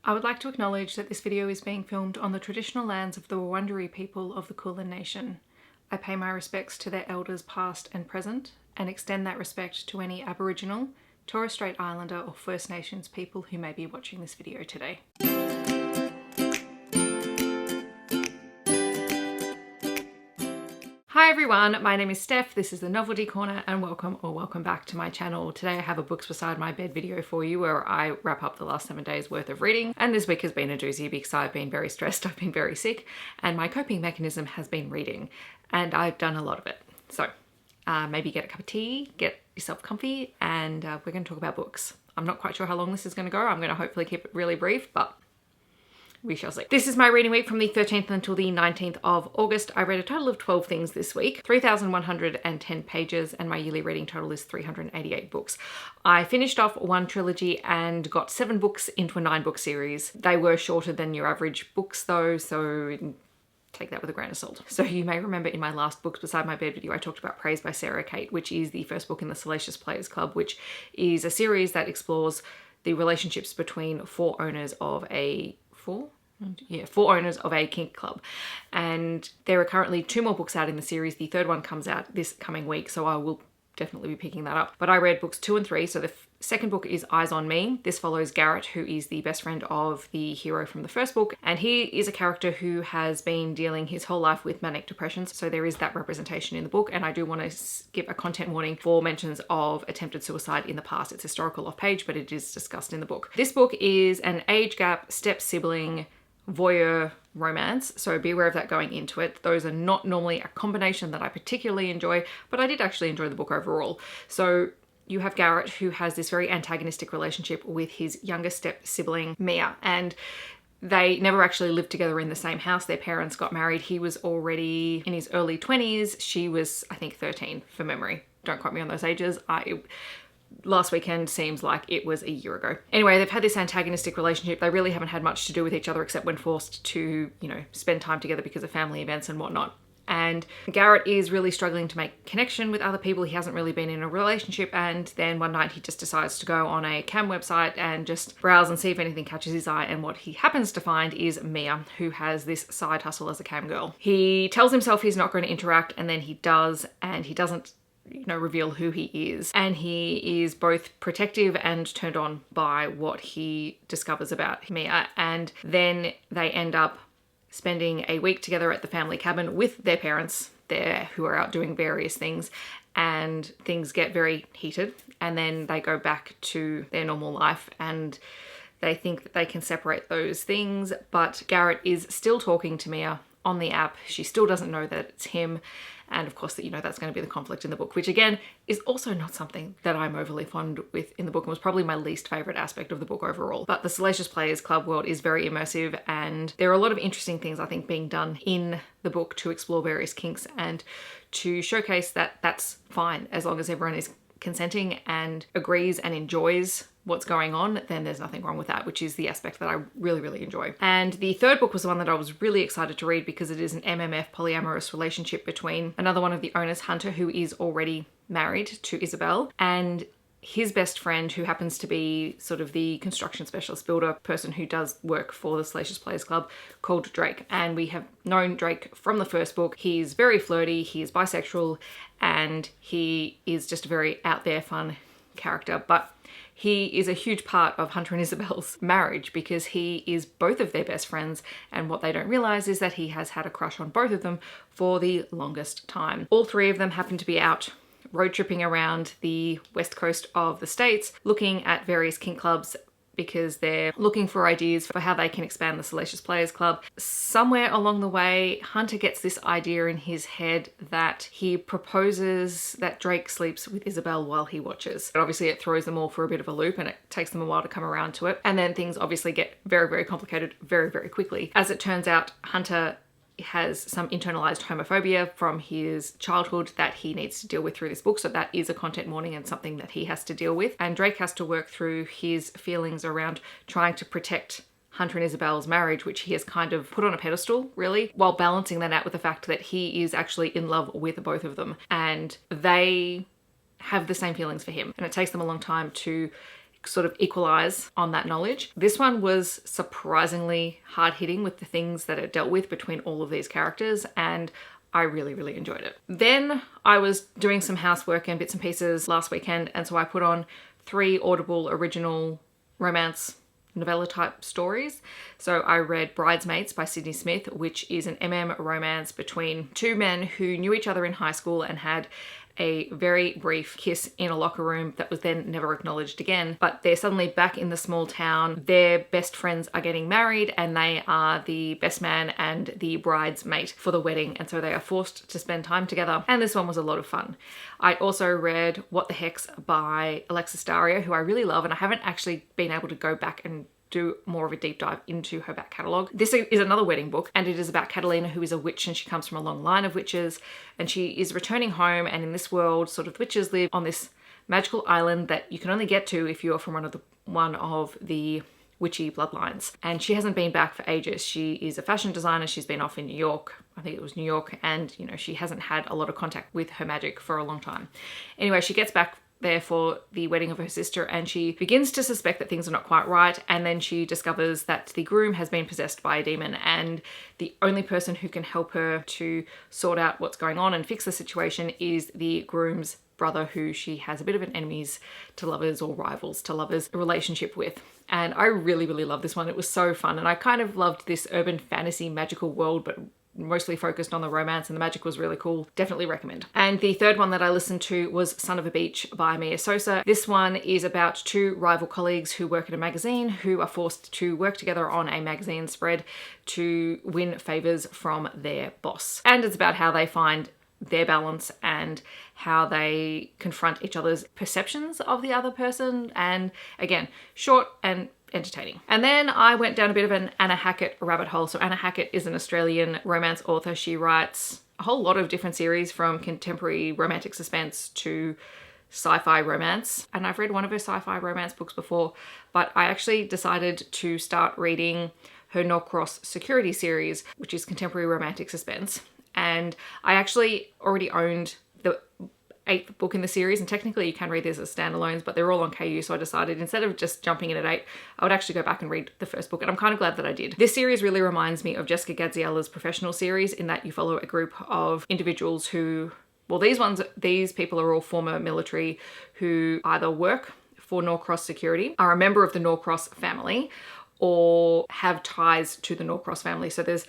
I would like to acknowledge that this video is being filmed on the traditional lands of the Wurrundjeri people of the Kulin Nation. I pay my respects to their elders past and present, and extend that respect to any Aboriginal, Torres Strait Islander or First Nations people who may be watching this video today. Hi everyone, my name is Steph, this is the Novelty Corner, and welcome back to my channel. Today I have a books beside my bed video for you where I wrap up the last 7 days worth of reading, and this week has been a doozy because I've been very stressed, I've been very sick, and my coping mechanism has been reading, and I've done a lot of it. So maybe get a cup of tea, get yourself comfy, and we're going to talk about books. I'm not quite sure how long this is going to go. I'm going to hopefully keep it really brief, but we shall see. This is my reading week from the 13th until the 19th of August. I read a total of 12 things this week, 3,110 pages, and my yearly reading total is 388 books. I finished off one trilogy and got 7 books into a 9-book series. They were shorter than your average books though, so take that with a grain of salt. So you may remember in my last Books Beside My Bed video, I talked about Praise by Sara, Cate, which is the first book in the Salacious Players Club, which is a series that explores the relationships between four owners of a kink club. And there are currently 2 more books out in the series. The 3rd one comes out this coming week, so I will definitely be picking that up. But I read books 2 and 3. So the second book is Eyes on Me. This follows Garrett, who is the best friend of the hero from the first book. And he is a character who has been dealing his whole life with manic depressions. So there is that representation in the book. And I do want to give a content warning for mentions of attempted suicide in the past. It's historical off page, but it is discussed in the book. This book is an age gap, step sibling, voyeur romance, so be aware of that going into it. Those are not normally a combination that I particularly enjoy, but I did actually enjoy the book overall. So you have Garrett, who has this very antagonistic relationship with his younger step sibling Mia, and they never actually lived together in the same house. Their parents got married. He was already in his early 20s. She was, I think, 13 for memory. Don't quote me on those ages. Last weekend seems like it was a year ago. Anyway, they've had this antagonistic relationship. They really haven't had much to do with each other except when forced to, spend time together because of family events and whatnot. And Garrett is really struggling to make connection with other people. He hasn't really been in a relationship, and then one night he just decides to go on a cam website and just browse and see if anything catches his eye, and what he happens to find is Mia, who has this side hustle as a cam girl. He tells himself he's not going to interact, and then he does, and he doesn't reveal who he is. And he is both protective and turned on by what he discovers about Mia. And then they end up spending a week together at the family cabin with their parents there, who are out doing various things, and things get very heated. And then they go back to their normal life, and they think that they can separate those things. But Garrett is still talking to Mia on the app. She still doesn't know that it's him. And of course, that's going to be the conflict in the book, which again is also not something that I'm overly fond with in the book, and was probably my least favourite aspect of the book overall. But the Salacious Players Club world is very immersive, and there are a lot of interesting things I think being done in the book to explore various kinks and to showcase that that's fine as long as everyone is consenting and agrees and enjoys what's going on. Then there's nothing wrong with that, which is the aspect that I really, really enjoy. And the 3rd book was the one that I was really excited to read because it is an MMF polyamorous relationship between another one of the owners, Hunter, who is already married to Isabel, and his best friend, who happens to be sort of the construction specialist builder person who does work for the Salacious Players Club, called Drake. And we have known Drake from the first book. He's very flirty, he is bisexual, and he is just a very out there fun character. But he is a huge part of Hunter and Isabel's marriage because he is both of their best friends, and what they don't realize is that he has had a crush on both of them for the longest time. All 3 of them happen to be out road tripping around the west coast of the States, looking at various kink clubs because they're looking for ideas for how they can expand the Salacious Players Club. Somewhere along the way, Hunter gets this idea in his head that he proposes that Drake sleeps with Isabel while he watches. But obviously it throws them all for a bit of a loop, and it takes them a while to come around to it. And then things obviously get very, very complicated very, very quickly. As it turns out, Hunter has some internalized homophobia from his childhood that he needs to deal with through this book. So that is a content warning and something that he has to deal with. And Drake has to work through his feelings around trying to protect Hunter and Isabel's marriage, which he has kind of put on a pedestal, really, while balancing that out with the fact that he is actually in love with both of them. And they have the same feelings for him. And it takes them a long time to sort of equalize on that knowledge. This one was surprisingly hard-hitting with the things that it dealt with between all of these characters, and I really, really enjoyed it. Then I was doing some housework and bits and pieces last weekend, and so I put on 3 Audible original romance novella type stories. So I read Bridesmaids by Sydney Smith, which is an romance between 2 men who knew each other in high school and had a very brief kiss in a locker room that was then never acknowledged again. But they're suddenly back in the small town. Their best friends are getting married, and they are the best man and the bride's mate for the wedding. And so they are forced to spend time together. And this one was a lot of fun. I also read What the Hex by Alexis Dario, who I really love, and I haven't actually been able to go back and do more of a deep dive into her back catalogue. This is another wedding book, and it is about Catalina, who is a witch, and she comes from a long line of witches, and she is returning home, and in this world, sort of witches live on this magical island that you can only get to if you're from one of the witchy bloodlines. And she hasn't been back for ages. She is a fashion designer. She's been off in New York. I think it was New York, and she hasn't had a lot of contact with her magic for a long time. Anyway, she gets back there for the wedding of her sister, and she begins to suspect that things are not quite right, and then she discovers that the groom has been possessed by a demon, and the only person who can help her to sort out what's going on and fix the situation is the groom's brother, who she has a bit of an enemies to lovers or rivals to lovers relationship with. And I really, really love this one. It was so fun, and I kind of loved this urban fantasy magical world, but mostly focused on the romance, and the magic was really cool. Definitely recommend. And the third one that I listened to was Son of a Beach by Mia Sosa. This one is about 2 rival colleagues who work at a magazine who are forced to work together on a magazine spread to win favors from their boss. And it's about how they find their balance and how they confront each other's perceptions of the other person. And again, short and entertaining. And then I went down a bit of an Anna Hackett rabbit hole. So Anna Hackett is an Australian romance author. She writes a whole lot of different series, from contemporary romantic suspense to sci-fi romance. And I've read one of her sci-fi romance books before, but I actually decided to start reading her Norcross Security series, which is contemporary romantic suspense. And I actually already owned the 8th book in the series, and technically you can read these as standalones, but they're all on KU, so I decided instead of just jumping in at 8, I would actually go back and read the first book, and I'm kind of glad that I did. This series really reminds me of Jessica Gadziella's Professional series, in that you follow a group of individuals who, well, these people are all former military who either work for Norcross Security, are a member of the Norcross family, or have ties to the Norcross family. So there's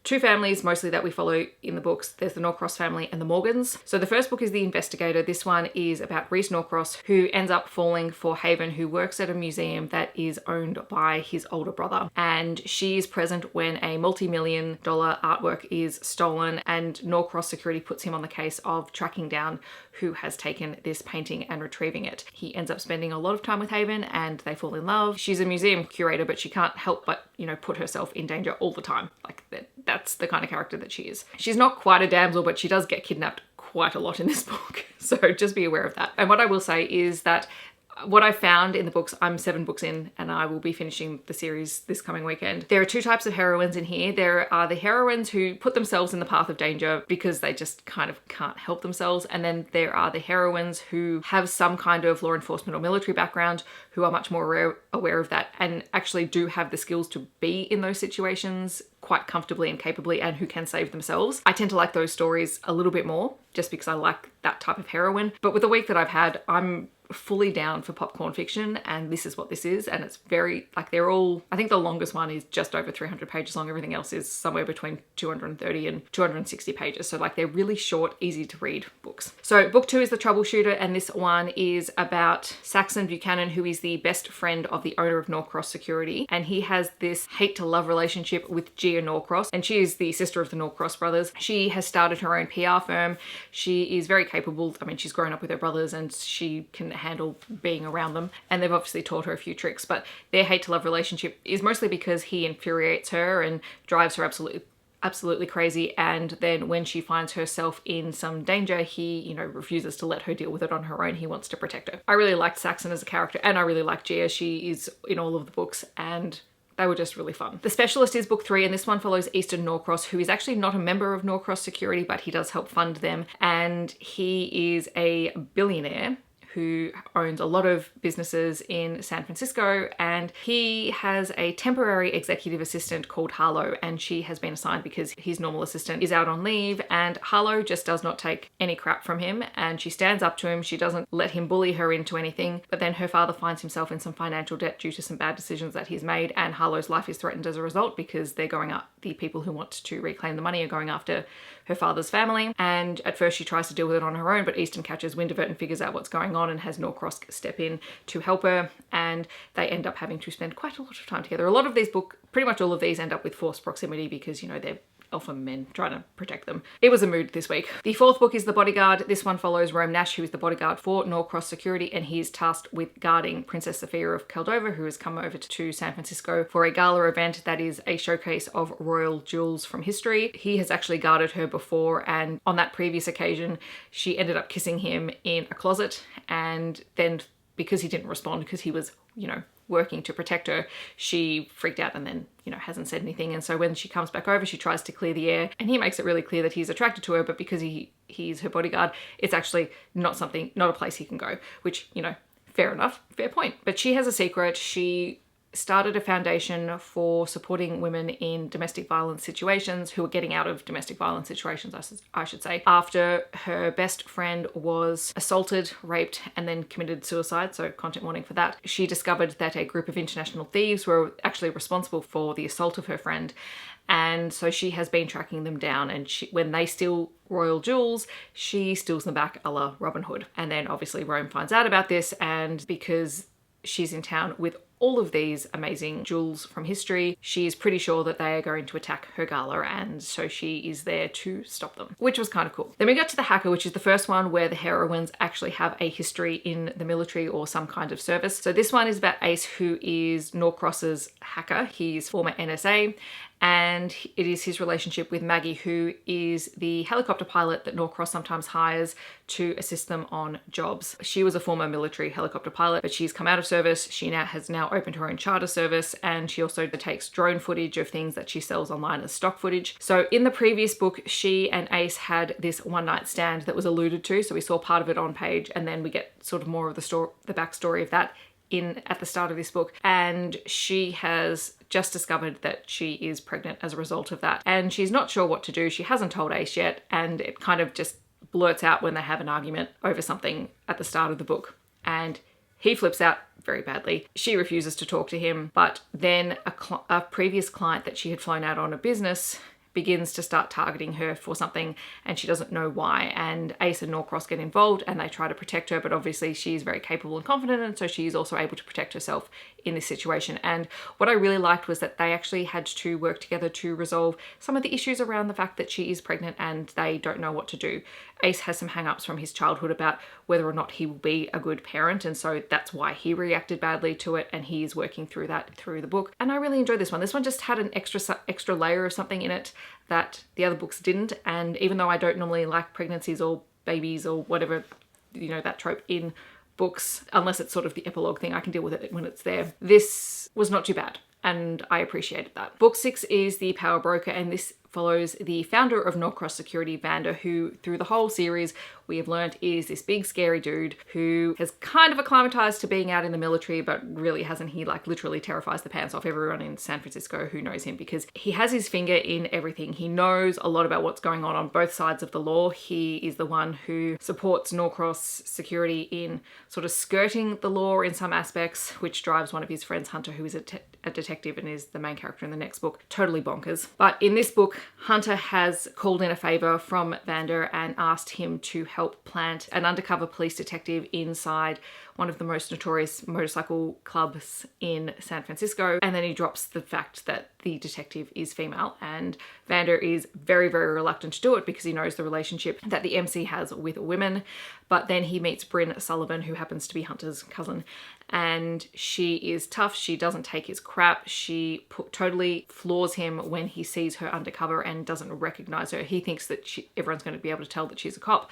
2 families mostly that we follow in the books. There's the Norcross family and the Morgans. So the first book is The Investigator. This one is about Reese Norcross, who ends up falling for Haven, who works at a museum that is owned by his older brother. And she is present when a multi-million-dollar artwork is stolen, and Norcross Security puts him on the case of tracking down who has taken this painting and retrieving it. He ends up spending a lot of time with Haven, and they fall in love. She's a museum curator, but she can't help but, put herself in danger all the time. Like, that's the kind of character that she is. She's not quite a damsel, but she does get kidnapped quite a lot in this book. So just be aware of that. And what I will say is that what I found in the books, I'm 7 books in, and I will be finishing the series this coming weekend. There are 2 types of heroines in here. There are the heroines who put themselves in the path of danger because they just kind of can't help themselves. And then there are the heroines who have some kind of law enforcement or military background, who are much more aware of that and actually do have the skills to be in those situations quite comfortably and capably, and who can save themselves. I tend to like those stories a little bit more, just because I like that type of heroine. But with the week that I've had, I'm fully down for popcorn fiction, and this is what this is. And it's very, like, they're all, I think the longest one is just over 300 pages long. Everything else is somewhere between 230 and 260 pages. So like, they're really short, easy to read books. So book 2 is The Troubleshooter, and this one is about Saxon Buchanan, who is the best friend of the owner of Norcross Security. And he has this hate to love relationship with Gia Norcross, and she is the sister of the Norcross brothers. She has started her own PR firm. She is very capable. I mean, she's grown up with her brothers, and she can handle being around them, and they've obviously taught her a few tricks, but their hate to love relationship is mostly because he infuriates her and drives her absolutely crazy. And then when she finds herself in some danger, he, refuses to let her deal with it on her own. He wants to protect her. I really liked Saxon as a character, and I really like Gia. She is in all of the books, and they were just really fun. The Specialist is book 3, and this one follows Easton Norcross, who is actually not a member of Norcross Security, but he does help fund them. And he is a billionaire who owns a lot of businesses in San Francisco, and he has a temporary executive assistant called Harlow, and she has been assigned because his normal assistant is out on leave, and Harlow just does not take any crap from him, and she stands up to him. She doesn't let him bully her into anything, but then her father finds himself in some financial debt due to some bad decisions that he's made, and Harlow's life is threatened as a result because they're going up. The people who want to reclaim the money are going after her father's family, and at first she tries to deal with it on her own, but Easton catches wind of it and figures out what's going on and has Norcross step in to help her, and they end up having to spend quite a lot of time together. A lot of these pretty much all of these end up with forced proximity because, you know, they're alpha men trying to protect them. It was a mood this week. The fourth book is The Bodyguard. This one follows Rome Nash, who is the bodyguard for Norcross Security, and he is tasked with guarding Princess Sophia of Caldova, who has come over to San Francisco for a gala event that is a showcase of royal jewels from history. He has actually guarded her before, and on that previous occasion, she ended up kissing him in a closet, and then because he didn't respond, because he was, you know, working to protect her, she freaked out and then, you know, hasn't said anything. And so when she comes back over, she tries to clear the air, and he makes it really clear that he's attracted to her, but because he's her bodyguard, it's actually not a place he can go, which, you know, fair enough, fair point. But she has a secret. She started a foundation for supporting women in domestic violence situations who are getting out of domestic violence situations, I should say, after her best friend was assaulted, raped, and then committed suicide. So content warning for that. She discovered that a group of international thieves were actually responsible for the assault of her friend. And so she has been tracking them down, and when they steal royal jewels, she steals them back a la Robin Hood. And then obviously Rome finds out about this, and because she's in town with all of these amazing jewels from history, she is pretty sure that they are going to attack her gala, and so she is there to stop them, which was kind of cool. Then we got to The Hacker, which is the first one where the heroines actually have a history in the military or some kind of service. So this one is about Ace, who is Norcross's hacker. He's former NSA, and it is his relationship with Maggie, who is the helicopter pilot that Norcross sometimes hires to assist them on jobs. She was a former military helicopter pilot, but she's come out of service. She has now opened her own charter service, and she also takes drone footage of things that she sells online as stock footage. So in the previous book, she and Ace had this one night stand that was alluded to. So we saw part of it on page, and then we get sort of more of the backstory of that at the start of this book, and she has just discovered that she is pregnant as a result of that, and she's not sure what to do. She hasn't told Ace yet, and it kind of just blurts out when they have an argument over something at the start of the book, and he flips out very badly. She refuses to talk to him, but then a previous client that she had flown out on a business begins to start targeting her for something, and she doesn't know why, and Ace and Norcross get involved and they try to protect her, but obviously she's very capable and confident, and so she's also able to protect herself in this situation. And what I really liked was that they actually had to work together to resolve some of the issues around the fact that she is pregnant and they don't know what to do. Ace has some hang-ups from his childhood about whether or not he will be a good parent, and so that's why he reacted badly to it, and he is working through that through the book. And I really enjoyed this one. This one just had an extra layer of something in it that the other books didn't, and even though I don't normally like pregnancies or babies or whatever, you know, that trope in books, unless it's sort of the epilogue thing, I can deal with it when it's there. This was not too bad, and I appreciated that. Book 6 is The Powerbroker, and this follows the founder of Norcross Security, Vander, who through the whole series we have learnt is this big scary dude who has kind of acclimatized to being out in the military, but really hasn't. He like literally terrifies the pants off everyone in San Francisco who knows him because he has his finger in everything. He knows a lot about what's going on both sides of the law. He is the one who supports Norcross Security in sort of skirting the law in some aspects, which drives one of his friends, Hunter, who is a detective and is the main character in the next book, totally bonkers. But in this book, Hunter has called in a favor from Vander and asked him to help plant an undercover police detective inside one of the most notorious motorcycle clubs in San Francisco. And then he drops the fact that the detective is female, and Vander is very, very reluctant to do it because he knows the relationship that the MC has with women. But then he meets Bryn Sullivan, who happens to be Hunter's cousin, and she is tough. She doesn't take his crap. She totally floors him when he sees her undercover and doesn't recognize her. He thinks that everyone's going to be able to tell that she's a cop,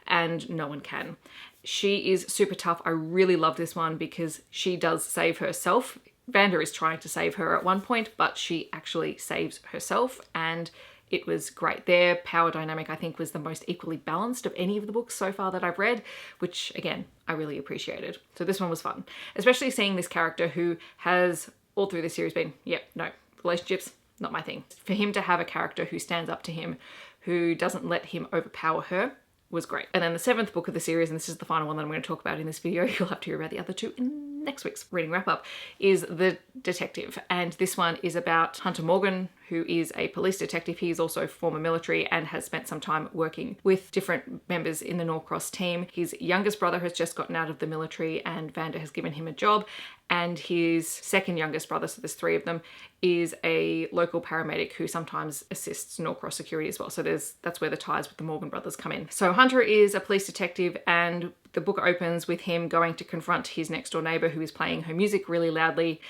and no one can. She is super tough. I really love this one because she does save herself. Vander is trying to save her at one point, but she actually saves herself, and it was great. Their power dynamic, I think, was the most equally balanced of any of the books so far that I've read, which again, I really appreciated. So this one was fun, especially seeing this character who has all through the series been, no, relationships, not my thing. For him to have a character who stands up to him, who doesn't let him overpower her, was great. And then the 7th book of the series, and this is the final one that I'm going to talk about in this video, you'll have to hear about the other 2 in next week's reading wrap up, is The Detective. And this one is about Hunter Morgan, who is a police detective. He is also former military and has spent some time working with different members in the Norcross team. His youngest brother has just gotten out of the military and Vanda has given him a job. And his second youngest brother, so there's 3 of them, is a local paramedic who sometimes assists Norcross security as well. So that's where the ties with the Morgan brothers come in. So Hunter is a police detective, and the book opens with him going to confront his next door neighbor who is playing her music really loudly.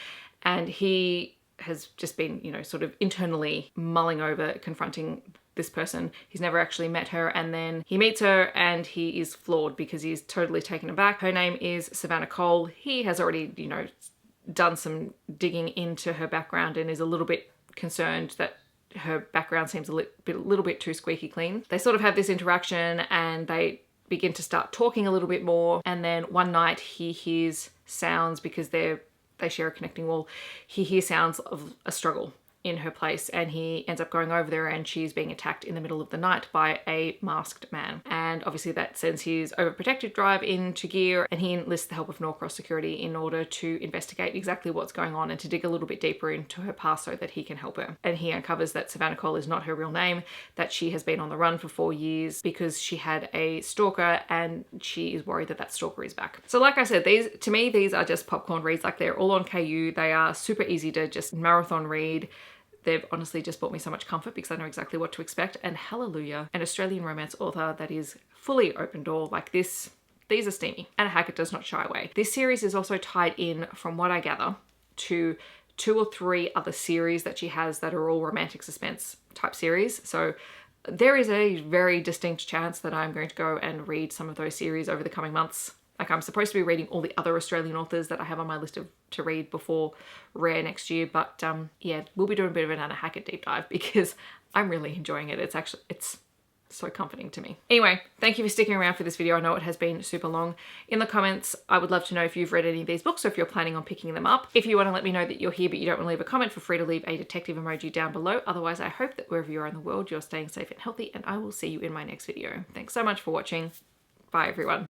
And he has just been, sort of internally mulling over confronting this person. He's never actually met her, and then he meets her and he is floored because he's totally taken aback. Her name is Savannah Cole. He has already, done some digging into her background and is a little bit concerned that her background seems a little bit too squeaky clean. They sort of have this interaction and they begin to start talking a little bit more, and then one night he hears sounds, because they share a connecting wall. He hears sounds of a struggle in her place, and he ends up going over there and she's being attacked in the middle of the night by a masked man. And obviously that sends his overprotective drive into gear, and he enlists the help of Norcross security in order to investigate exactly what's going on and to dig a little bit deeper into her past so that he can help her. And he uncovers that Savannah Cole is not her real name, that she has been on the run for 4 years because she had a stalker, and she is worried that that stalker is back. So like I said, to me these are just popcorn reads. Like, they're all on KU. They are super easy to just marathon read. They've honestly just brought me so much comfort because I know exactly what to expect. And hallelujah, an Australian romance author that is fully open door like this. These are steamy, and Hackett does not shy away. This series is also tied in, from what I gather, to 2 or 3 other series that she has that are all romantic suspense type series. So there is a very distinct chance that I'm going to go and read some of those series over the coming months. Like, I'm supposed to be reading all the other Australian authors that I have on my list to read before Rare next year. But yeah, we'll be doing a bit of an Anna Hackett deep dive because I'm really enjoying it. It's so comforting to me. Anyway, thank you for sticking around for this video. I know it has been super long. In the comments, I would love to know if you've read any of these books or if you're planning on picking them up. If you want to let me know that you're here but you don't want to leave a comment, feel free to leave a detective emoji down below. Otherwise, I hope that wherever you are in the world, you're staying safe and healthy, and I will see you in my next video. Thanks so much for watching. Bye, everyone.